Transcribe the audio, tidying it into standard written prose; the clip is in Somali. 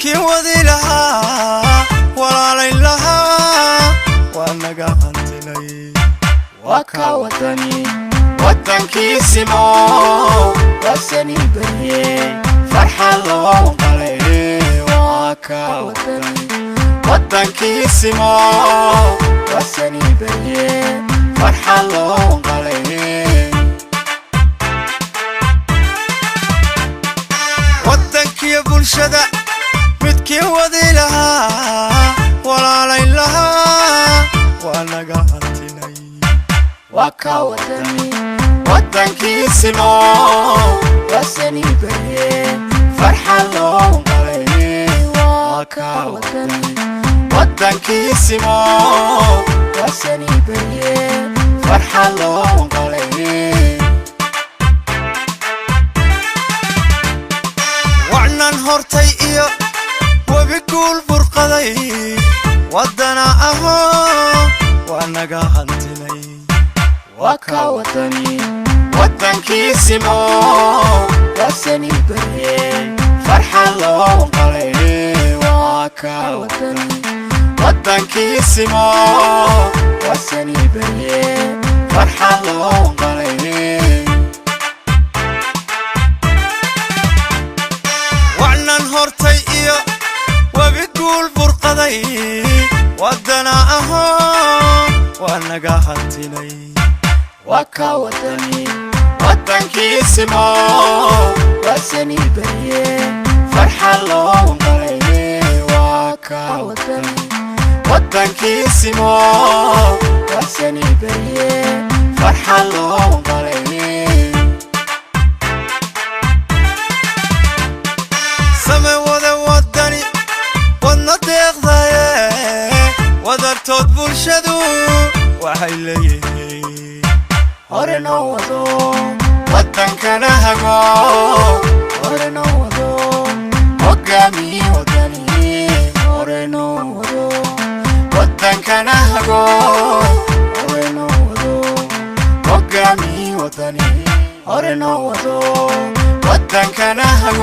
midkii wadi lahaa walaalayn lahaa waa naga hantilay waa ka wadani wadankiisimo wasani bariye farxad loo qalay waa ka wadani wadankiisimo wasani bariye farxad loo qalay wadankii bulshada midkii wadi lahaa walaalayn lahaa waa naga hantilay waa ka wadani wadankiisimo wasani bariye farxad loo qalay waa ka wadani wadankiisimo wasani bariye farxad loo qalay وعنان هورتي إيو وبيقول فرقضي ودنا أهو وأناقا هانتني وكا وطني ودنكيسيمو وسني بري فرحة لو قلي وكا وطني ودنكيسيمو وسني بري فرحة لو قلي وعنان هورتي إيو وبيقول فرقضي ودنا أهو وأناقا هانتني وكا وطني ودنكيسيمو وسني بري فرحة لو قلي وكا وطني ودنكيسيمو وسني بري فرحة لو قلي سمي وذا ودني والنطيق ضايه وذرتوت برشدو وحيليه هورنو وذو ودن كان هقو هورنو